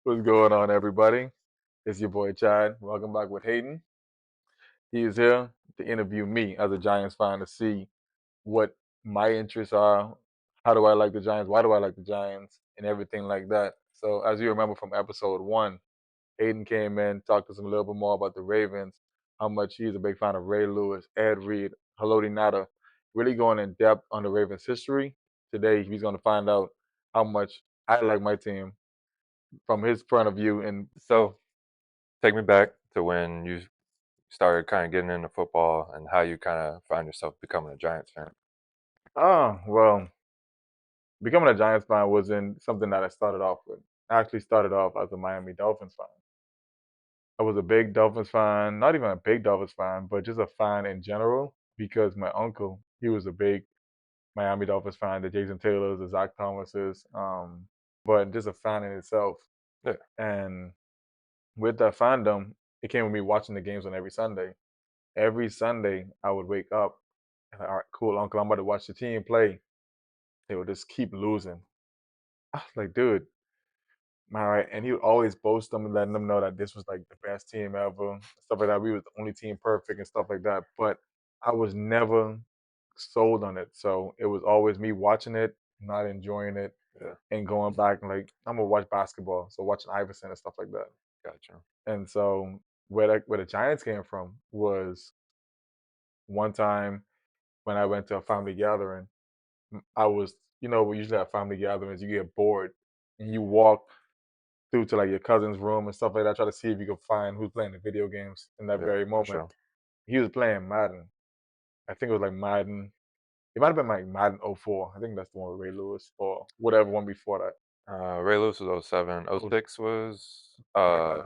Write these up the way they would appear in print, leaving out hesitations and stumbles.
What's going on, everybody? It's your boy Chad. Welcome back with Hayden. He is here to interview me as a Giants fan to see what my interests are. How do I like the Giants? Why do I like the Giants? And everything like that. So, as you remember from episode one, Hayden came in, talked to us a little bit more about the Ravens, how much he's a big fan of Ray Lewis, Ed Reed, Haloti Nada, really going in depth on the Ravens' history. Today, he's going to find out how much I like my team from his point of view. And So, take me back to when you started kind of getting into football and how you kind of find yourself becoming a Giants fan. well, becoming a Giants fan wasn't something that I started off with. I actually started off as a Miami Dolphins fan. I was a big Dolphins fan, not even a big Dolphins fan, but just a fan in general because my uncle, he was a big Miami Dolphins fan, the Jason Taylors, the Zach Thomases, but just a fan in itself. Yeah, And with that fandom, it came with me watching the games on every Sunday. Every Sunday, I would wake up and like, all right, cool, uncle, I'm about to watch the team play. They would just keep losing. I was like, dude, all right. And he would always boast them and letting them know that this was like the best team ever, stuff like that. We was the only team perfect and stuff like that. But I was never sold on it. So it was always me watching it, not enjoying it, yeah, and going back and like, I'm gonna watch basketball. So watching Iverson and stuff like that. gotcha. And so where the Giants came from was one time when I went to a family gathering. I was, we usually have family gatherings, you get bored and you walk through to like your cousin's room and stuff like that, try to see if you can find who's playing the video games in that Yeah, very for moment. sure. He was playing Madden. I think it was like Madden. It might have been like Madden '04. I think that's the one with Ray Lewis or whatever one before that. Ray Lewis was '07. Oh '06 was, my God.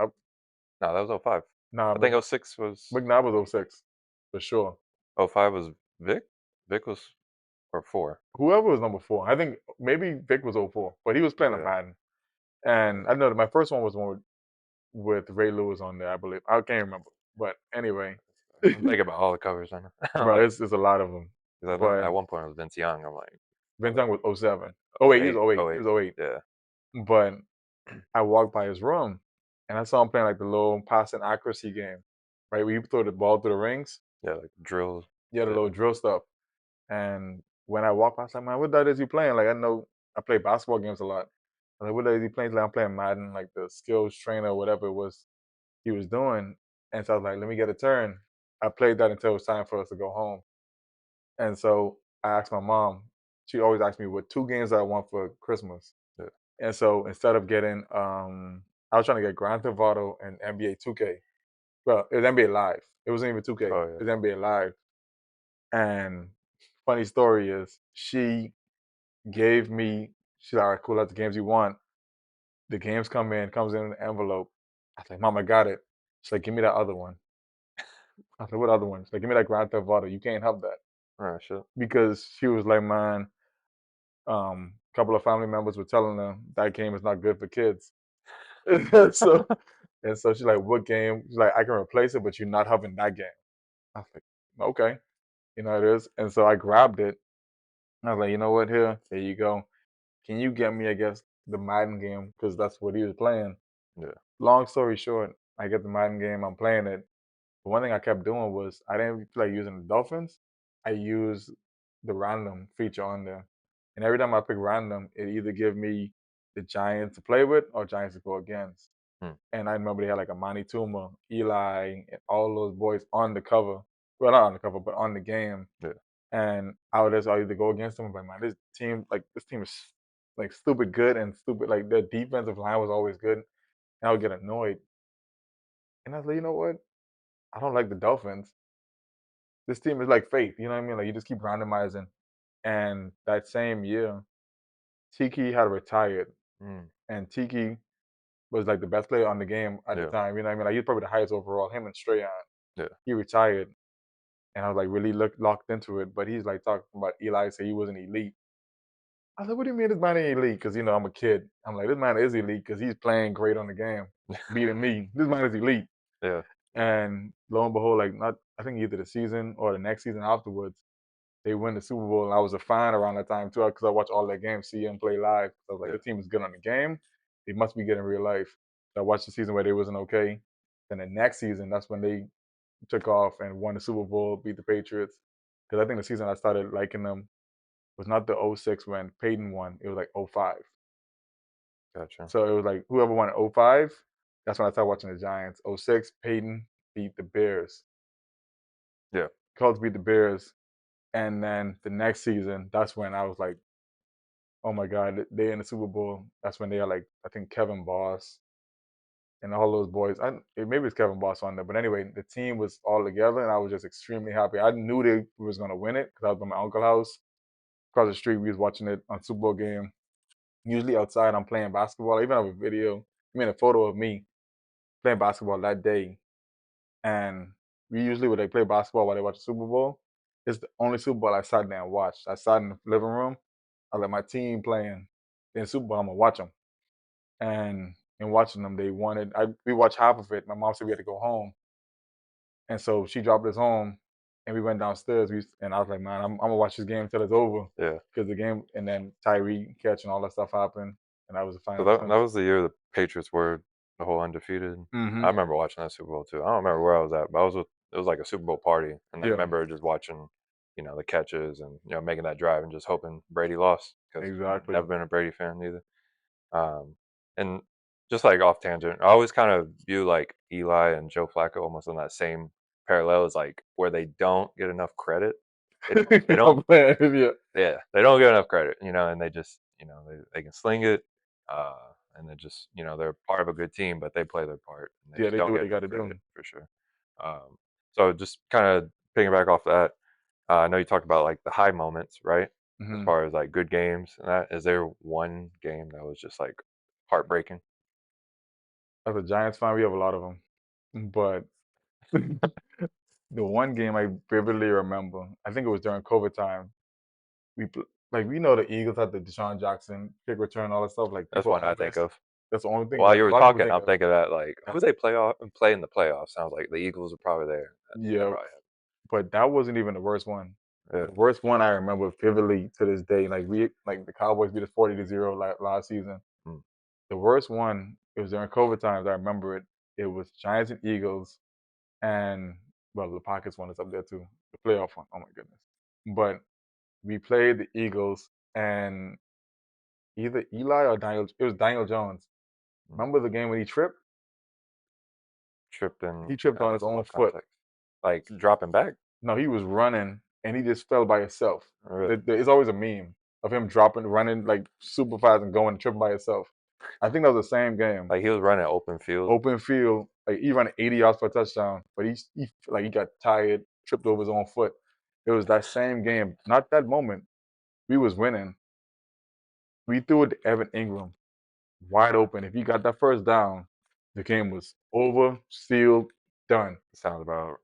no, that was '05. Nah, I think '06 was, McNabb was '06 for sure. '05 was Vic? Vic was, or 4. Whoever was number four, I think maybe Vic was '04, but he was playing a Yeah, Madden. And I know that my first one was the one with Ray Lewis on there, I believe. I can't remember. But anyway, I'm thinking about all the covers I know. I'm bro, like, it's a lot of them. 'cause I know But at one point it was Vince Young. I'm like, Vince Young was '07. Oh wait, he was '08, '08. He '08. was '08. Yeah, But I walked by his room and I saw him playing like the little passing accuracy game, right? Where you throw the ball through the rings. yeah, like drills. Yeah, the Yeah, little drill stuff. And when I walked past, I'm like, what that is he playing? Like, I know I play basketball games a lot. I'm like, what that is he playing? He's like, I'm playing Madden, like the skills trainer, whatever it was he was doing. And so I was like, let me get a turn. I played that until it was time for us to go home. And so I asked my mom, she always asked me what two games I want for Christmas. yeah. And so instead of getting, I was trying to get Grand Theft Auto and NBA 2K. Well, it was NBA Live. It wasn't even 2K. It Oh, yeah. was NBA Live. And funny story is, she gave me. She's like, all right, cool. That's the games you want. The games comes in an envelope. I was like, Mom, I got it. She's like, give me that other one. I was like, what other one? She's like, give me that Grand Theft Auto. You can't have that All right, shit. because she was like, man, a couple of family members were telling her that game is not good for kids. so and so she's like, what game? She's like, I can replace it, but you're not having that game. I was like, okay, it is. And so I grabbed it. I was like, you know what? Here you go. Can you get me, I guess, the Madden game because that's what he was playing. Yeah, Long story short, I get the Madden game. I'm playing it. But one thing I kept doing was I didn't feel like using the Dolphins. I used the random feature on there, and every time I pick random, it either give me the Giants to play with or Giants to go against. hmm, And I remember they had like a Monty Tuma, Eli, and all those boys on the cover. Well, not on the cover, but on the game. yeah. And I would just either go against them, but man, this team is like stupid good and stupid. Like their defensive line was always good, and I would get annoyed. And I was like, you know what? I don't like the Dolphins. This team is like faith. You know what I mean? Like you just keep randomizing. And that same year, Tiki had retired, Mm, and Tiki was like the best player on the game at the yeah, time. You know what I mean? Like he's probably the highest overall. Him and Strahan. yeah. He retired, and I was like really locked into it. But he's like talking about Eli, say he wasn't elite. I was like, what do you mean this man ain't elite? Because I'm a kid. I'm like, this man is elite because he's playing great on the game, beating me. This man is elite. Yeah, And lo and behold, like not I think either the season or the next season afterwards, they win the Super Bowl. And I was a fan around that time too because I watched all their games, see him play live. So I was like, yeah, this team is good on the game. they must be getting real life. So I watched the season where they wasn't okay. Then the next season, that's when they took off and won the Super Bowl, beat the Patriots. Because I think the season I started liking them was not the '06 when Peyton won. It was like '05. Gotcha. So it was like whoever won '05, that's when I started watching the Giants. '06, Peyton beat the Bears. Yeah. Colts beat the Bears. And then the next season, that's when I was like, oh my God, they in the Super Bowl. That's when they are like, I think Kevin Boss and all those boys. Maybe it's Kevin Boss on there, but anyway, the team was all together, and I was just extremely happy. I knew they was gonna win it because I was at my uncle's house across the street. We was watching it on Super Bowl game. Usually outside, I'm playing basketball. I even have a video, I mean, a photo of me playing basketball that day. And we usually would like play basketball while they watch the Super Bowl. It's the only Super Bowl I sat there and watched. I sat in the living room. I let my team playing. Then Super Bowl, I'm gonna watch them. And in watching them, they wanted. We watched half of it. My mom said we had to go home, and so she dropped us home, and we went downstairs. And I was like, man, I'm gonna watch this game till it's over, Yeah. because the game. And then Tyree catch and all that stuff happened, and that was the So final that punch. was the year the Patriots were the whole undefeated. Hmm. I remember watching that Super Bowl too. I don't remember where I was at, but it was like a Super Bowl party, and I Yeah, remember just watching, the catches and making that drive and just hoping Brady lost because exactly. never been a Brady fan either. Um, and just like off tangent, I always kind of view like Eli and Joe Flacco almost on that same parallel as like where they don't get enough credit. They don't I'm playing. Yeah, yeah, they don't get enough credit, and they just, they can sling it, uh, and they're just, they're part of a good team, but they play their part, and they yeah, just they do don't what get they got enough to do. credit for sure. So just kind of piggyback off that, I know you talked about like the high moments, right? As Hmm. far as like good games and that, is there one game that was just like heartbreaking? As a Giants fan, we have a lot of them, but the one game I vividly remember, I think it was during COVID time. Like we know the Eagles had the Deshaun Jackson kick return, all that stuff. Like That's people one I think always, of. that's the only thing While that you a were lot of people talking, think I'm of. thinking that like Uh, who they play in the playoffs. Sounds like the Eagles are probably there. That Yeah, probably but that wasn't even the worst one. happened. The worst one I remember vividly to this day. Like the Cowboys beat us 40-0 last season. Yeah. Mm. The worst one, it was during COVID times. I remember it. It was Giants and Eagles, and well, the Pockets one is up there too. The playoff one. Oh my goodness! But we played the Eagles, and either Eli or Daniel. It was Daniel Jones. Mm. Remember the game when he tripped? Tripped in He tripped on his own what foot. context? Like dropping back? No, he was running and he just fell by himself. Really? It's always a meme of him dropping, running like super fast and going and tripping by himself. I think that was the same game. Like he was running open field. Open field, like he ran 80 yards for a touchdown, but he got tired, tripped over his own foot. It was that same game, not that moment. We was winning. We threw it to Evan Ingram, wide open. If he got that first down, the game was over, sealed, done. Sounds like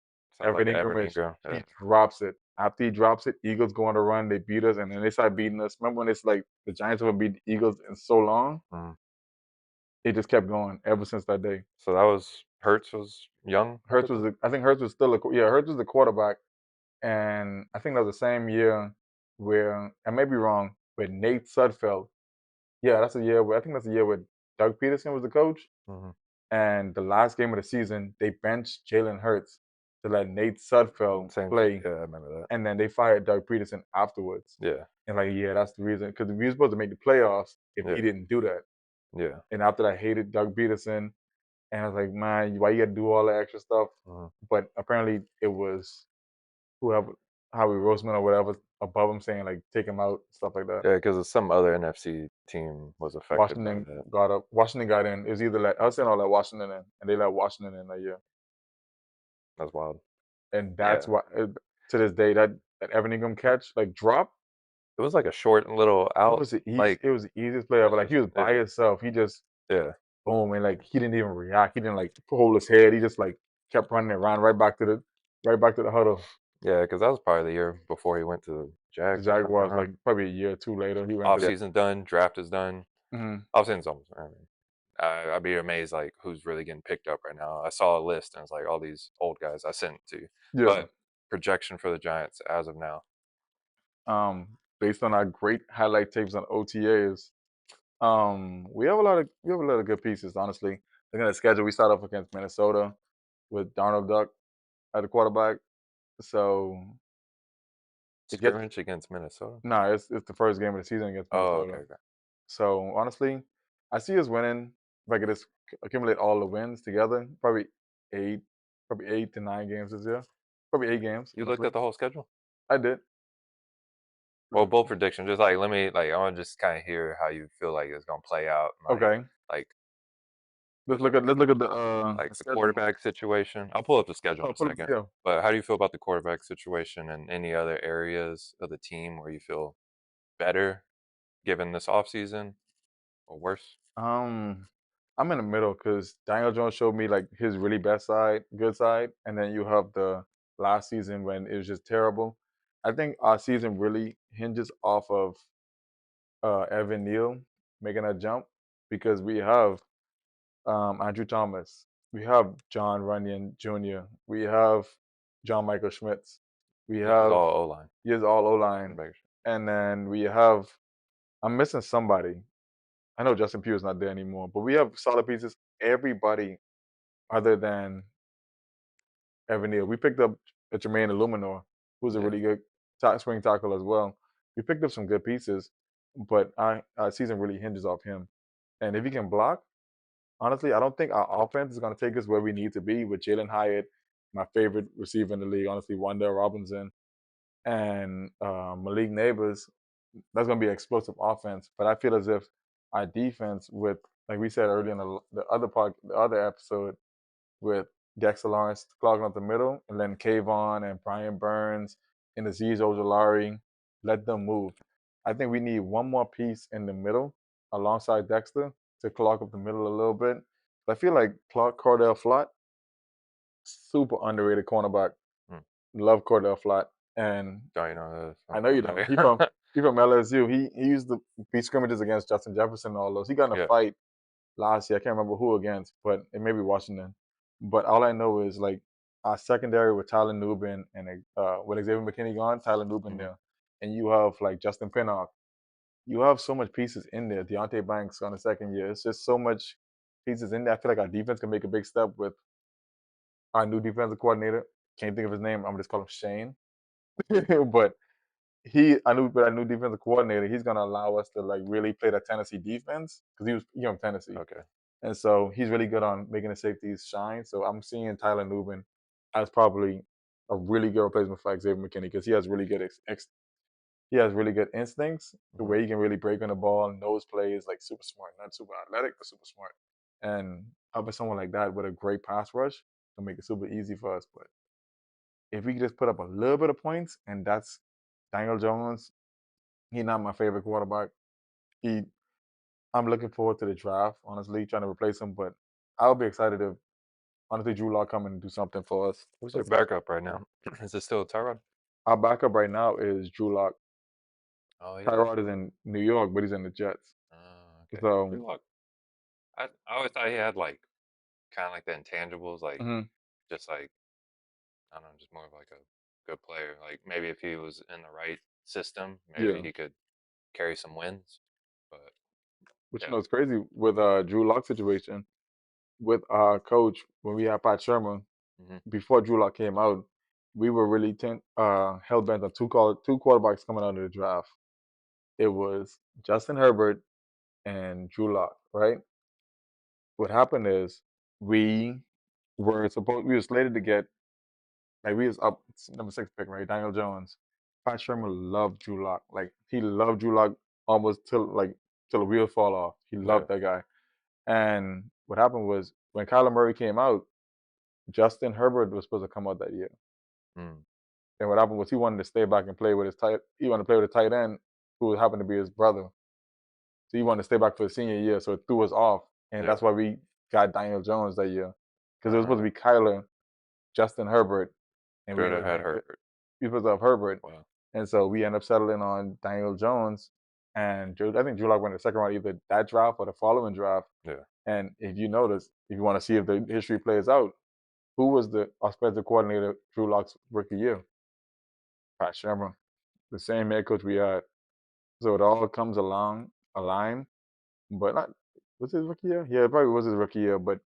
Evan Evan Ingram Ingram. he Yeah, drops it. After he drops it, Eagles go on a run. They beat us, and then they start beating us. Remember when it's like the Giants haven't beat the Eagles in so long? mm. It just kept going ever since that day. So that was Hurts was young at the time. I think Hurts was still Hurts was the quarterback, and I think that was the same year where I may be wrong, but Nate Sudfeld. Yeah, that's a year where I think that's the year where Doug Peterson was the coach. Hmm. And the last game of the season, they benched Jalen Hurts to let Nate Sudfeld Same. play, Yeah, I remember that. and then they fired Doug Peterson afterwards. Yeah, And like, yeah, that's the reason because we were supposed to make the playoffs if he yeah, didn't do that. yeah. And after that, I hated Doug Peterson, and I was like, man, why you got to do all that extra stuff? Hmm. But apparently, it was whoever, Howie Roseman or whatever above him saying like take him out, stuff like that. Yeah, because some other NFC team was affected by that. Washington got in. It was either let us in or let Washington in, and they let Washington in that year. That's wild. And that's Yeah, why to this day that Evan Ingram catch like drop. it was like a short little out. Like It was the easiest play ever. it's Like he just was by himself. He just yeah, boom, and like he didn't even react. He didn't like hold his head. He just like kept running and ran right back to the huddle. yeah. Because that was probably the year before he went to the The Jags or something. Jaguars Huh? like probably a year or two later he went to Off the. season done, draft is done. Mhm. Off season's almost. I mean, I'd be amazed like who's really getting picked up right now. I saw a list and it's like all these old guys. I sent it to you, Yeah. but projection for the Giants as of now. Based on our great highlight tapes on OTAs, We have a lot of good pieces, honestly. Looking at the schedule, we start off against Minnesota with Darnold Duck at the quarterback. So it gets Scrimmage against Minnesota. no, it's the first game of the season against Oh, okay, Minnesota. okay. So honestly, I see us winning. If I could just accumulate all the wins together, eight, probably 8 to 9 games this year. Probably 8 games, You looked honestly. at the whole schedule? I did. Well, bold prediction. Just like let me like I want to just kind of hear how you feel like it's gonna play out. Okay. Like Let's just look at like the the schedule. quarterback situation. I'll pull up the schedule in Oh, a pull up, second. yeah. But how do you feel about the quarterback situation and any other areas of the team where you feel better given this offseason or worse? Um, I'm in the middle because Daniel Jones showed me like his really best side, good side, and then you have the last season when it was just terrible. I think our season really hinges off of Evan Neal making a jump because we have Andrew Thomas, we have John Runyon Jr., we have John Michael Schmitz, we This is have all O line. he's all O line, Quarterback. and then we have I'm missing somebody. I know Justin Pugh is not there anymore, but we have solid pieces. Everybody other than Evan Neal. We picked up Jermaine Illuminor, who's a Yeah. really good swing tackle as well. We picked up some good pieces, but our season really hinges off him. And if he can block, honestly, I don't think our offense is going to take us where we need to be with Jalen Hyatt, my favorite receiver in the league, honestly, Wanda Robinson, and Malik Neighbors. That's going to be an explosive offense. But I feel as if our defense, with like we said earlier in the other part, the other episode, with Dexter Lawrence clogging up the middle, and then Kayvon and Brian Burns and Aziz Ojolari, let them move. I think we need one more piece in the middle alongside Dexter to clog up the middle a little bit. I feel like Clark Cordell Flott, super underrated cornerback. Hmm. Love Cordell Flott, and Don't you know this? I know you don't. He from LSU. He used to be scrimmages against Justin Jefferson and all those. He got in a Yeah. fight last year. I can't remember who against, but it may be Washington. But all I know is like our secondary with Tyler Nubin and with Xavier McKinney gone, Tyler Nubin Mhm. there, and you have like Justin Pinnock. You have so much pieces in there. Deontay Banks on the second year. It's just so much pieces in there. I feel like our defense can make a big step with our new defensive coordinator. Can't think of his name. I'm gonna just call him Shane. But with our new defensive coordinator, he's gonna allow us to like really play the Tennessee defense because he from Tennessee. Okay. And so he's really good on making the safeties shine. So I'm seeing Tyler Nubin as probably a really good replacement for Xavier McKinney because he has really good he has really good instincts, the Mhm. way he can really break on the ball, knows plays, like super smart, not super athletic, but super smart. And having someone like that with a great pass rush will make it super easy for us. But if we could just put up a little bit of points, and that's Daniel Jones, he's not my favorite quarterback. He I'm looking forward to the draft, honestly, trying to replace him, but I'll be excited if honestly Drew Lock come and do something for us. Who's their backup right now? Is it still Tyrod? Our backup right now is Drew Lock. Oh, he is. Tyrod is in New York, but he's in the Jets. Oh, okay. So Drew Lock. I always thought he had like kind of like the intangibles, like mhm, just like I don't know, just more of like a good player. Like maybe if he was in the right system, maybe yeah. he could carry some wins. But But yeah. it's crazy with Drew Lock situation with our coach when we had Pat Shermer Hmm. before Drew Lock came out, we were really hell bent on two quarterbacks coming out of the draft. It was Justin Herbert and Drew Lock, right? What happened is we we were slated to get like we was up number 6 pick, right? Daniel Jones. Pat Shermer loved Drew Lock. Like he loved Drew Lock almost till the wheels fall off. He Yeah. loved that guy. And what happened was when Kyler Murray came out, Justin Herbert was supposed to come out that year. Mm, And what happened was he wanted to stay back and play with he wanted to play with a tight end who happened to be his brother. So he wanted to stay back for the senior year. So it threw us off. And yeah. that's why we got Daniel Jones that year. Because it was supposed to Uh, be Kyler, Justin Herbert, and should have had Herbert. we were supposed to have Herbert. Wow. And so we end up settling on Daniel Jones. And I think Drew Lock went in the second round, either that draft or the following draft. Yeah. And if you notice, if you want to see if the history plays out, who was the offensive coordinator Drew Lock's rookie year? Pat Shermer, the same head coach we had. So it all comes along a line. but not was his rookie year? Yeah, it probably was his rookie year. But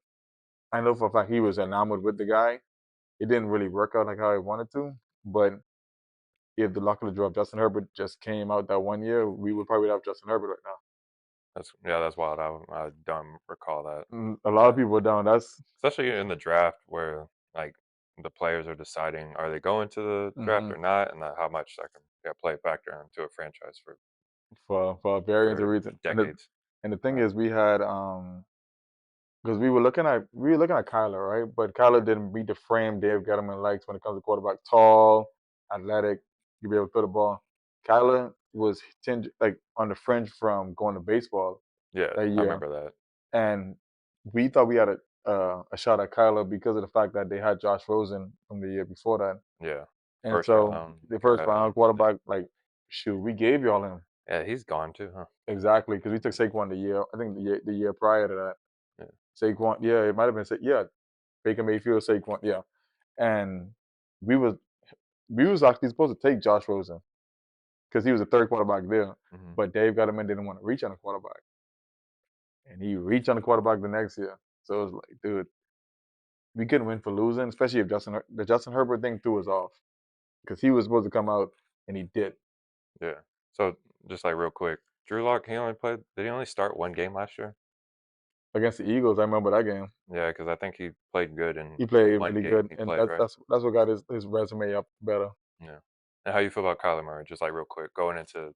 I know for a fact he was enamored with the guy. It didn't really work out like how he wanted to. But if the luck of the draw of Justin Herbert just came out that one year, we would probably have Justin Herbert right now. That's wild. I don't recall that. A lot of people are down. That's Especially in the draft where like the players are deciding are they going to the draft hmm or not, and how much that can play a factor into a franchise for various for reasons. decades. And the thing Right. is, we had because we were looking at Kyler, right? But Kyler didn't meet the frame Dave Gettleman likes when it comes to quarterback. Tall, athletic, you be able to throw the ball. Kyler was like on the fringe from going to baseball Yeah, that I year, remember that. and we thought we had a shot at Kyler because of the fact that they had Josh Rosen from the year before that, Yeah, and first so round. the first Uh, round quarterback, like, shoot, we gave y'all him yeah, he's gone too, huh? exactly because we took Saquon the year, I think the year prior to that. Yeah. Saquon, yeah, it might have been yeah, Baker Mayfield, Saquon, yeah, and we was we was actually supposed to take Josh Rosen because he was the third quarterback there, hmm but Dave Gettleman didn't want to reach on a quarterback, and he reached on the quarterback the next year. So it was like, dude, we couldn't win for losing, especially if the Justin Herbert thing threw us off because he was supposed to come out and he did Yeah. So just like real quick, Drew Lock, he only played. Did he only start one game last year? against the Eagles. I remember that game. Yeah, because I think he played good in He the played one really game good, he and played, that's right? that's that's what got his resume up better. Yeah. And how you feel about Kyler Murray? Just like real quick, going into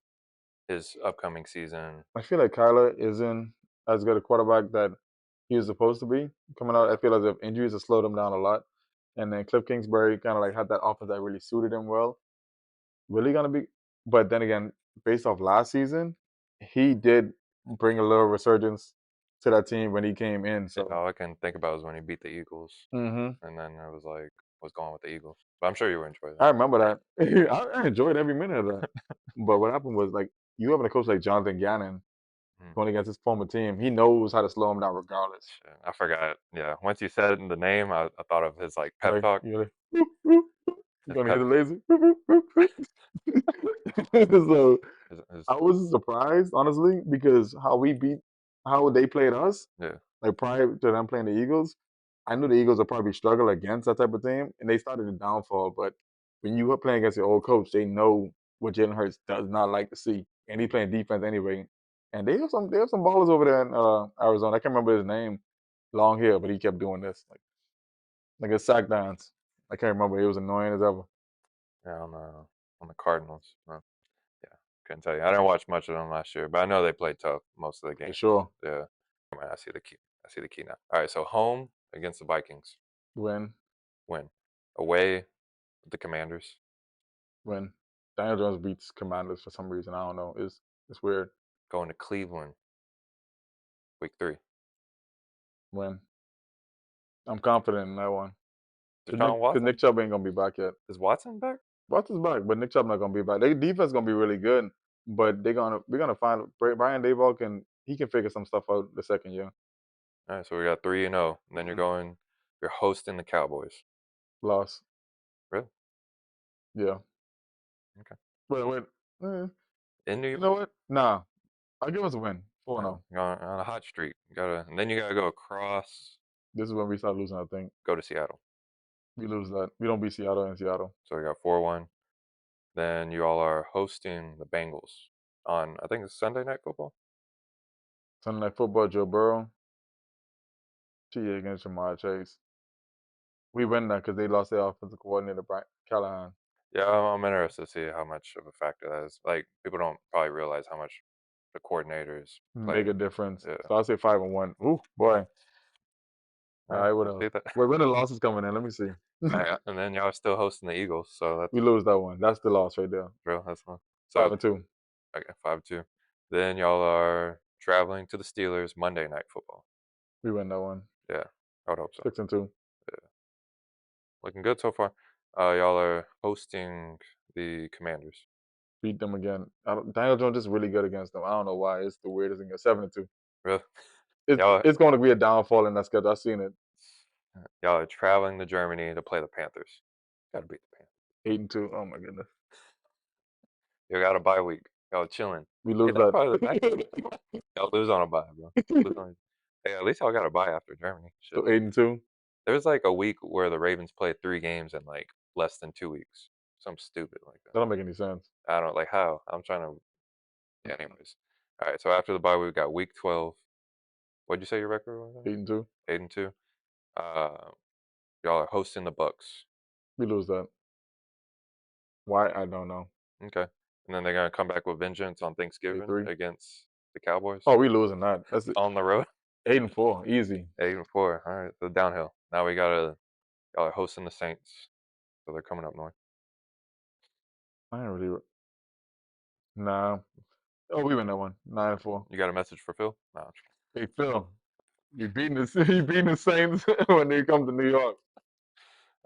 his upcoming season. I feel like Kyler isn't as good a quarterback that he was supposed to be coming out. I Yeah. feel as if injuries have slowed him down a lot, and then Cliff Kingsbury kind of like had that offense that really suited him well. Really gonna be, but then again, based off last season, he did bring a little resurgence to that team when he came in. Yeah, So all I can think about is when he beat the Eagles, hmm and then I was like, was going with the Eagles. But I'm sure you would enjoy I that. remember that. I enjoyed every minute of that. But what happened was like you having a coach like Jonathan Gannon Mm, going against his former team, he knows how to slow him down regardless. shit, I forgot. Yeah, once you said the name, I thought of his like pep Like talk. you're like, "Whoop, whoop, whoop." You're His gonna hear pep, the laser. Whoop, whoop, whoop, whoop. So his I was surprised, honestly, because how they played us, yeah, like prior to them playing the Eagles. I knew the Eagles would probably struggle against that type of team, and they started the downfall. But when you were playing against your old coach, they know what Jalen Hurts does not like to see, and he playing defense anyway. And they have some ballers over there in Arizona. I can't remember his name, long hair, but he kept doing this like a sack dance. I can't remember. It was annoying as ever. yeah, on the Cardinals. Yeah, couldn't tell you. I didn't watch much of them last year, but I know they played tough most of the For games. sure. Yeah, man, I see the key. I see the key now. All right, so home against the Vikings, When win. Away with the Commanders, when Daniel Jones beats Commanders for some reason, I don't know. It's weird. going to Cleveland, week 3. When I'm confident in that one. Cause Deshaun Nick Watson, Chubb ain't gonna be back yet. is Watson back? Watson's back, but Nick Chubb not gonna be back. Their defense gonna be really good, but we're gonna find Brian Dayball he can figure some stuff out the second year. All right, so we got 3-0, and then Mm-mm. you're hosting the Cowboys. Loss. Really? Yeah. Okay. Wait. In New You York, know what? Nah. I'll give us a win. 4-0. you're on a hot streak. And then you gotta go across, This is when we start losing, I think. go to Seattle. We lose that. We don't beat Seattle in Seattle. So we got 4-1. Then you all are hosting the Bengals on, I think it's Sunday Night Football. Sunday Night Football, Joe Burrow. T against Jamar Chase. We win that because they lost their offensive coordinator, Brian Callahan. Yeah, I'm interested to see how much of a factor that is. Like people don't probably realize how much the coordinators Make play. a difference. Yeah. So I'll say 5-1. Ooh, boy. All All right, right, what we'll else? see that. Wait, when the losses coming in? Let me see. All right, and then y'all are still hosting the Eagles, so We that's lose that one. That's the loss right there. real. That's fun. Five So and two. okay, 5-2. Then y'all are traveling to the Steelers Monday Night Football. We win that one. Yeah, I would hope so. 6-2. Yeah, looking good so far. Y'all are hosting the Commanders. Beat them again. Daniel Jones is really good against them. I don't know why. It's the weirdest thing. 7-2. Really? It's Y'all, it's going to be a downfall in that schedule. I've seen it. y'all are traveling to Germany to play the Panthers. Got to beat the Panthers. 8-2. Oh my goodness. You got a bye week. Y'all chilling. We Hey, lose that's that. probably the best. Y'all lose on a bye, bro. Lose on Hey, at least y'all got a bye after Germany. Shit. So 8-2. There was like a week where the Ravens played 3 games in like less than 2 weeks. Something stupid like that. That don't make any sense. I don't like how. I'm trying to. Yeah, anyways. All right. So after the bye, we got week 12. What'd you say your record was? 8-2. 8-2. Uh, y'all are hosting the Bucks. We lose that. Why? I don't know. Okay. And then they're gonna come back with vengeance on Thanksgiving 8-3. against the Cowboys Oh, we losing that. That's on the road. 8-4. Easy. 8-4. All right. So downhill. Now we gotta. Y'all are hosting the Saints, so they're coming up north. I ain't really. Nah. Oh, we win that one. 9-4. You got a message for Phil? No. Hey Phil, you beating the Saints when they come to New York.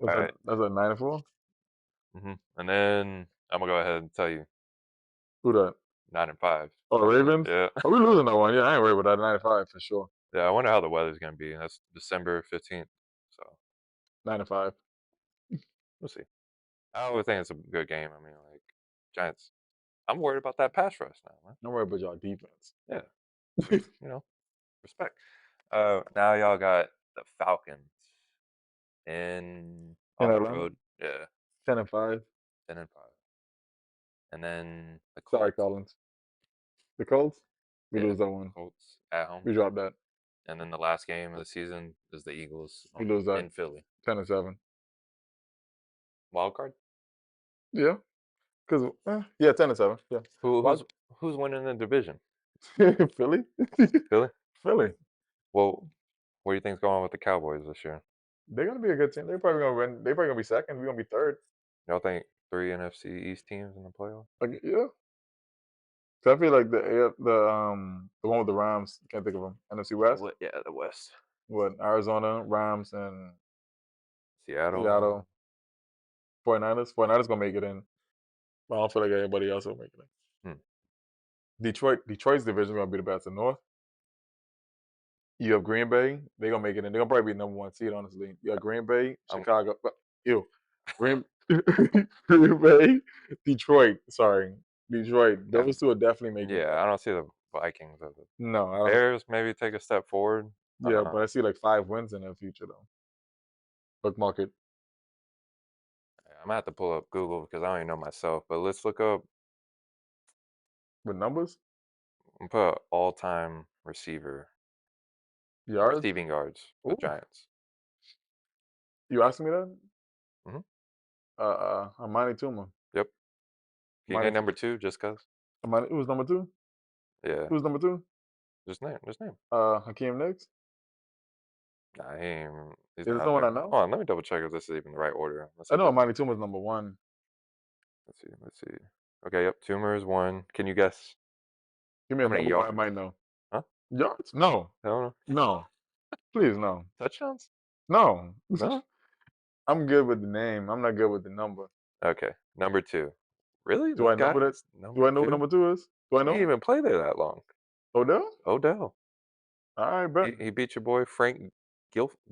All right. That's a 9-4. And then I'm gonna go ahead and tell you Who that? 9-5. Oh, the Ravens. Yeah. Oh, we losing that one. Yeah, I ain't worried about that. 9-5 for sure. Yeah. I wonder how the weather's gonna be. That's December 15th. So 9-5. we'll see. I always think it's a good game. I mean, like Giants. I'm worried about that pass rush now, man. Don't worry about y'all defense. Yeah. You know, respect. Now y'all got the Falcons in In on the Atlanta, road. Yeah, 10-5. 10-5. And then the Sorry, Colts. Collins. The Colts. We Yeah, lose that one. Colts at home. We dropped that. And then the last game of the season is the Eagles We lose that. in Philly. 10-7. Wild card. Yeah, because yeah, 10-7. Yeah. Who What? who's winning the division? Philly. Philly. Philly. Well, what do you think's going on with the Cowboys this year? They're gonna be a good team. They're probably gonna win. They're probably gonna be second. We're gonna be third. Y'all think 3 NFC East teams in the playoffs? Like yeah. So I feel like the one with the Rams. Can't think of them. NFC West. Yeah, the West. What? Arizona, Rams, and Seattle. Seattle. 49ers. 49ers gonna make it in. But I don't feel like anybody else will make it in. Hmm. Detroit's division gonna be the best in North. You have Green Bay. They're gonna make it in. They're gonna probably be number one seed, honestly. You have Green Bay, Chicago. Ew. Green Green Bay, Detroit. Sorry. Detroit. Those two will definitely make it. Yeah, I don't see the Vikings as it. No, I don't. Bears maybe take a step forward. Yeah, but I see like 5 wins in the future though. Bookmark it. I'm gonna have to pull up Google because I don't even know myself. But let's look up With numbers? and put all-time receiver Yards? receiving yards for the Ooh. Giants. You asking me that? Mhm. Amani Tuma. Yep. Can you Amani, name number 2 just cause? Amani, who's number 2? Yeah. Who's number 2? Just name. Hakeem Nicks. Nah, he's Is it not someone there. I know? Hold on, let me double check if this is even the right order. I know Amani Tuma's number 1. Let's see. Okay, yep. Tumor is 1. Can you guess Give me how a many number I yards? might know. Huh? Yards? No. I don't know. No. Please, no. Touchdowns? No. No. I'm good with the name. I'm not good with the number. Okay, number 2. Really? Do I This know guy what that? is Do number I know what 2? number 2 is? Do I He didn't know? even play there that long. Odell? Odell. I bet. He beat your boy Frank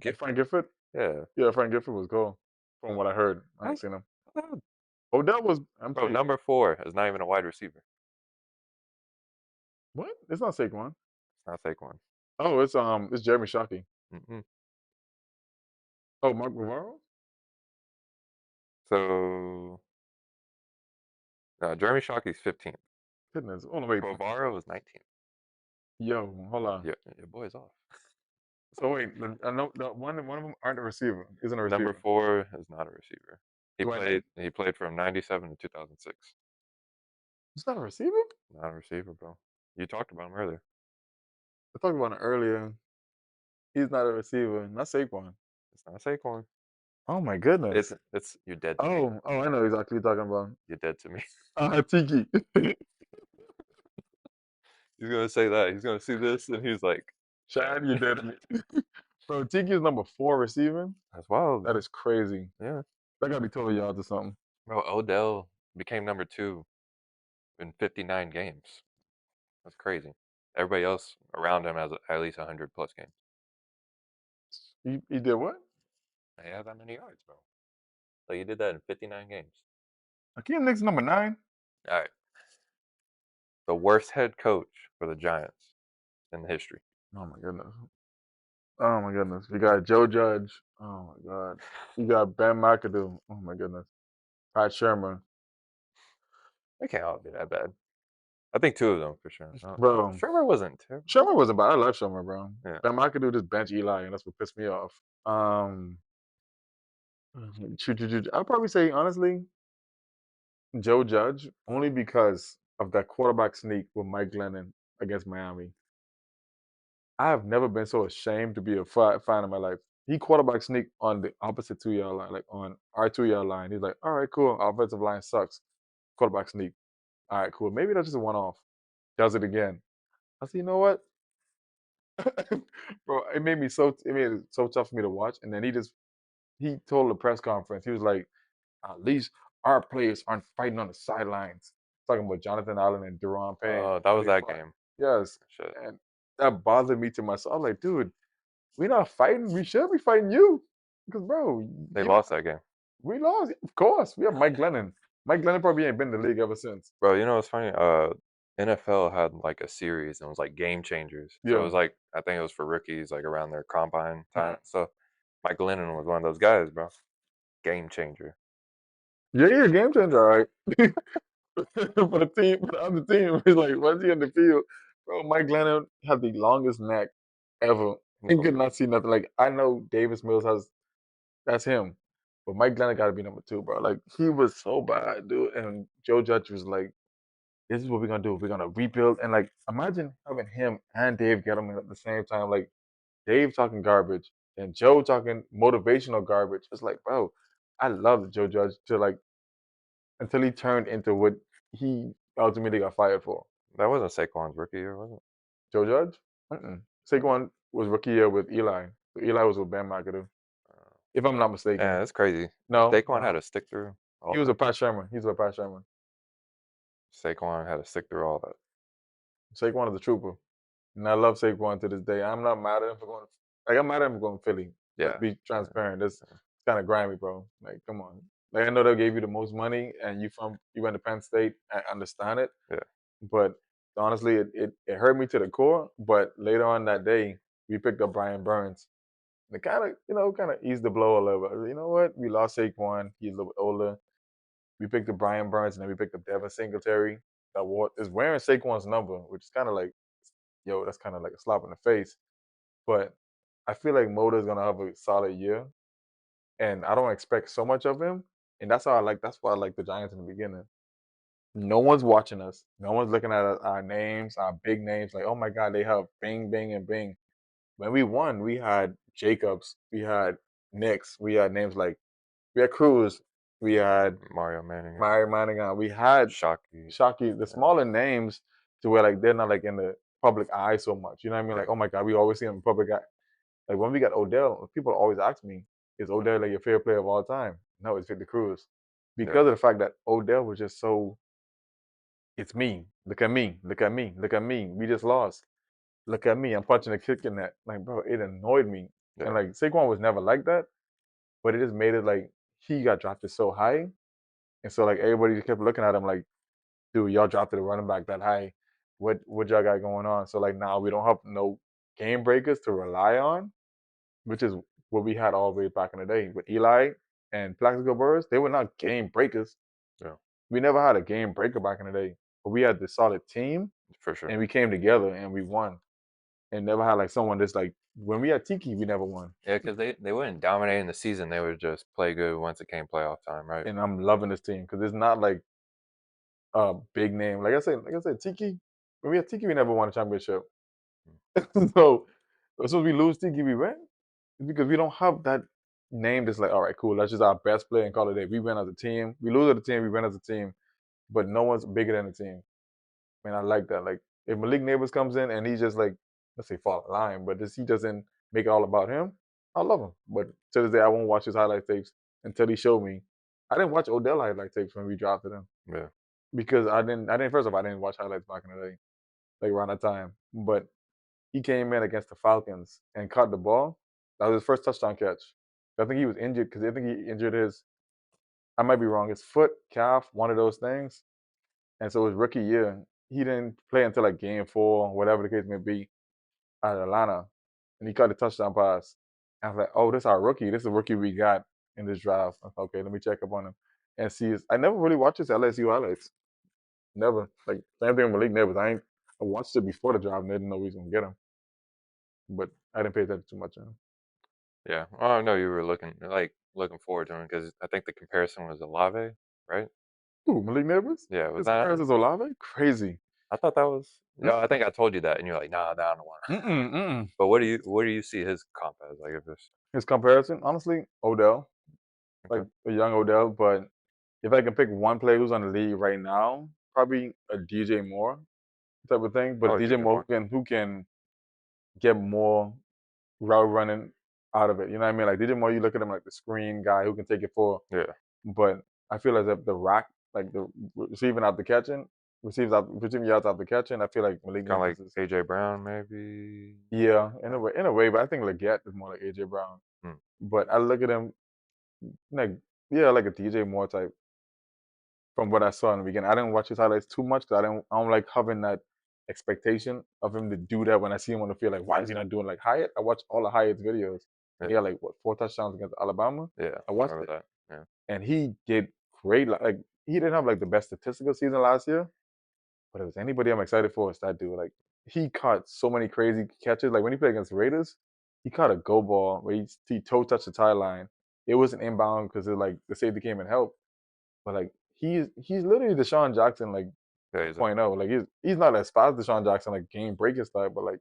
Hey, Frank Gifford? Yeah. Yeah, Frank Gifford was cool. From what I heard. I How haven't seen him. the hell- Odell was. I'm Bro, telling you. number 4 is not even a wide receiver. What? It's not Saquon. It's not Saquon. Oh, it's Jeremy Shockey. Mm-mm. Oh, Mark Navarro? So, Jeremy Shockey's 15th. Goodness. Oh, no, wait. Bavaro is 19th. Yo, hold on. Yeah, your boy's off. So wait, I know one of them aren't a receiver. Isn't a receiver. Number 4 is not a receiver. Do I know? He played from 97 to 2006. It's not a receiver? Not a receiver, bro. You talked about him earlier. I talked about it earlier. He's not a receiver. Not Saquon. It's not Saquon. Oh my goodness. It's you're dead to me. Oh, I know exactly what you're talking about. You're dead to me. Tiki. He's gonna say that. He's gonna see this and he's like, Chad, you're dead to me. Bro, Tiki is number 4 receiving. that's wild. That is crazy. Yeah. That gotta be 12 yards or something. Bro, Odell became number 2 in 59 games. That's crazy. Everybody else around him has at least 100 plus games. He did what? He has that many yards, bro. So he did that in 59 games. Hakeem Nicks number 9. All right. the worst head coach for the Giants in history. Oh my goodness. Oh my goodness. You got Joe Judge. Oh my God. You got Ben McAdoo. Oh my goodness. Pat Shermer. They can't all be that bad. I think two of them for sure. Bro. Shermer wasn't terrible. Shermer wasn't bad. I love Shermer, bro. Yeah. Ben McAdoo just bench Eli, and that's what pissed me off. I'll probably say honestly, Joe Judge, only because of that quarterback sneak with Mike Glennon against Miami. I have never been so ashamed to be a fan in my life. He quarterback sneak on the opposite 2 yard line, like on our 2 yard line. He's like, all right, cool. Our offensive line sucks. Quarterback sneak. All right, cool. Maybe that's just a one off. Does it again. I said, you know what? Bro, it made it so tough for me to watch. And then he told the press conference, he was like, at least our players aren't fighting on the sidelines. Talking about Jonathan Allen and Deron Payne. That was that game. Yes. Shit. And that bothered me to myself. I'm like, dude, we're not fighting. We should be fighting you. Because, bro, They lost that game. we lost. Of course. We have Mike Glennon. Mike Glennon probably ain't been in the league ever since. Bro, you know what's funny? NFL had like a series and it was like game changers. So it Yeah. was like I think it was for rookies like around their combine time. So Mike Glennon was one of those guys, bro. Game changer. Yeah, you're a game changer, all right. For the team, for the other team, it's like, once he in the field, bro, Mike Glennon had the longest neck ever. He could not see nothing. Like, I know Davis Mills that's him. But Mike Glennon got to be number 2, bro. Like, he was so bad, dude. And Joe Judge was like, this is what we're going to do. We're going to rebuild. And, like, imagine having him and Dave Gettleman at the same time. Like, Dave talking garbage and Joe talking motivational garbage. It's like, bro, I love Joe Judge until he turned into what he ultimately got fired for. That wasn't Saquon's rookie year, was it? Joe Judge? Saquon was rookie year with Eli. So Eli was with Ben McAdoo, if I'm not mistaken. Yeah, that's crazy. No, Saquon had to stick through all he was that. a Pat Shermer. He's with Pat Shermer. Saquon had to stick through all that. Saquon is a trooper, and I love Saquon to this day. I'm not mad at him for going. Like, I'm mad at him for going to Philly. Yeah. Let's be transparent. This kind of grimy, bro. Like, come on. Like, I know they gave you the most money, and you went to Penn State. I understand it. Yeah. But honestly, it hurt me to the core. But later on that day, we picked up Brian Burns. And it kind of eased the blow a little bit. You know what? We lost Saquon. He's a little bit older. We picked up Brian Burns, and then we picked up Devin Singletary. That is wearing Saquon's number, which is kind of like, yo, that's kind of like a slap in the face. But I feel like Motor's gonna have a solid year, and I don't expect so much of him. And that's why I like the Giants in the beginning. No one's watching us. No one's looking at our names, our big names. Like, oh my God, they have Bing, Bing, and Bing. When we won, we had Jacobs, we had Knicks, we had names like we had Cruz, we had Mario Manning, we had Shockey. the smaller names to where like they're not like in the public eye so much. You know what I mean? Like, oh my God, we always see them in public eye. Like when we got Odell, people always ask me, is Odell like your favorite player of all time? No, it's Victor Cruz. Because of the fact that Odell was just so, it's me. Look at me. Look at me. Look at me. We just lost. Look at me. I'm punching a kick in that. Like, bro, it annoyed me. Yeah. And like Saquon was never like that, but it just made it like he got drafted so high. And so like everybody just kept looking at him like, dude, y'all drafted a running back that high. What y'all got going on? So like now we don't have no game breakers to rely on, which is what we had all the way back in the day. With Eli and Plaxico Burress, they were not game breakers. Yeah. We never had a game breaker back in the day. But we had this solid team. For sure. And we came together and we won. And never had like someone just like when we had Tiki, we never won. Yeah, because they wouldn't dominate in the season. They would just play good once it came playoff time, right? And I'm loving this team because it's not like a big name. Like I said, Tiki. When we had Tiki, we never won a championship. So as soon as we lose Tiki, we win. It's because we don't have that name that's like, all right, cool, that's just our best player and call it a day. We win as a team. We lose as a team, we win as a team. But no one's bigger than the team. Man, I like that. Like if Malik Neighbors comes in and he's just like, let's say fall in line, but he doesn't make it all about him, I love him. But to this day, I won't watch his highlight tapes until he showed me. I didn't watch Odell highlight tapes when we drafted him. Yeah. Because I didn't first of all, I didn't watch highlights back in the day, like around that time. But he came in against the Falcons and caught the ball. That was his first touchdown catch. I think he was injured because I think he injured I might be wrong, his foot, calf, one of those things. And so his rookie year, he didn't play until like game 4, whatever the case may be, at Atlanta, and he caught a touchdown pass. I was like, oh, this is our rookie. This is a rookie we got in this draft. I thought, okay, let me check up on him and see. I never really watched his LSU highlights. Never. Like same thing with Malik Neighbors. I watched it before the draft and didn't know we was gonna get him, but I didn't pay attention too much. Yeah. Oh, I know you were looking forward to him because I think the comparison was Olave, right? Ooh, Malik Neighbors? Yeah, was His that? comparisons Olave? Crazy. I thought that was. Yeah, I think I told you that, and you're like, nah, I don't want. Mm-mm. But what do you see his comp as? Like if it's His comparison, honestly, Odell, like okay. a young Odell. But if I can pick one player who's on the league right now, probably a DJ Moore type of thing. But Oh, DJ DJ Moore Moore. who can get more route running out of it. You know what I mean? Like DJ Moore, you look at him like the screen guy who can take it for. Yeah, But I feel as if the rack, like the receiving after catching, receiving yards after catching, I feel like Malik kind of Neighbors like is. AJ Brown maybe. Yeah, Yeah. in a way, but I think Leggett is more like AJ Brown. Hmm. But I look at him like like a DJ Moore type from what I saw in the beginning. I didn't watch his highlights too much because I don't like having that expectation of him to do that when I see him on the field. Like, why is he not doing like Hyatt? I watched all of Hyatt's videos. Yeah, He had like what 4 touchdowns against Alabama. yeah, I I watched remember it, that. Yeah, and he did great. Like he didn't have like the best statistical season last year, but if there's anybody I'm excited for, it's that dude. Like he caught so many crazy catches. Like when he played against the Raiders, he caught a go ball where he toe touched the tie line. It wasn't inbound because like the safety came and helped. But like he's literally Deshaun Jackson like yeah, 2.0. Like he's not as fast as Deshaun Jackson like game breaking style, but like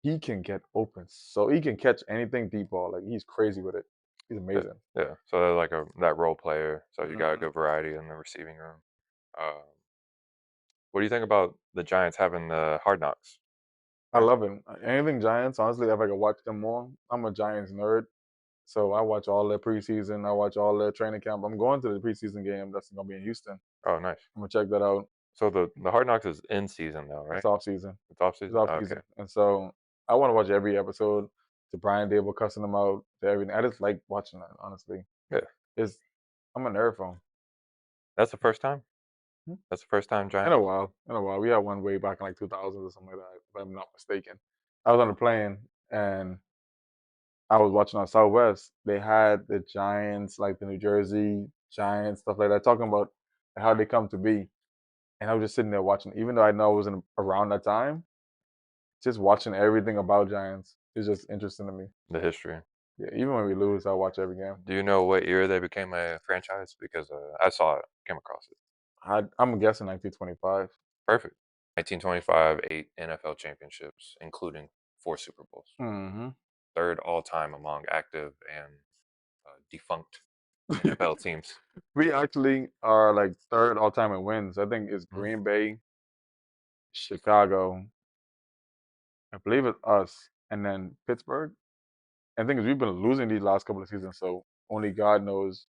he can get open. So he can catch anything deep ball. Like he's crazy with it. He's yeah, amazing. yeah. So they're like that role player. So you got a Mhm. good variety in the receiving room. Um, what do you think about the Giants having the Hard Knocks? I Right? love him. Anything Giants, honestly, if I could watch them more, I'm a Giants nerd. So I watch all their preseason. I watch all their training camp. I'm going to the preseason game that's gonna be in Houston. Oh, nice. I'm gonna check that out. So the Hard Knocks is in season though, It's right? off season. It's off It's season. off Oh, okay. season, and so I want to watch every episode. To Brian Dable cussing them out, to everything. I just like watching that. Honestly, Yeah, it's I'm a nerd for him. that's the first time. Hmm? That's the first time In a Giants. while, we had one way back in like 2000s or something like that, if I'm not mistaken. I was on a plane and I was watching on Southwest. They had the Giants, like the New Jersey Giants, stuff like that, talking about how they come to be. And I was just sitting there watching, even though I know I wasn't around that time, just watching everything about Giants is just interesting to me. The history. Yeah, even when we lose, I watch every game. Do you know what year they became a franchise? Because I saw it, came across it. I'm guessing 1925. Perfect. 1925, 8 NFL championships, including 4 Super Bowls. Mm-hmm. Third all time among active and defunct NFL teams. We actually are like third all time in wins. I think it's Mhm. Green Bay, Chicago. I believe it's us, and then Pittsburgh. And the thing is, we've been losing these last couple of seasons, so only God knows.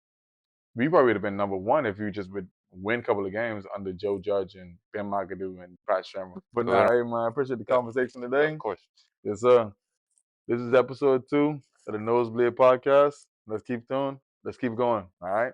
We probably would have been number one if we just would win a couple of games under Joe Judge and Ben McAdoo and Pat Shermer. But So they nah, don't, hey man, I appreciate the yeah, conversation yeah, of today. course. Yes, sir. This is episode 2 of the Nosebleed Podcast. Let's keep doing. Let's keep going. All right.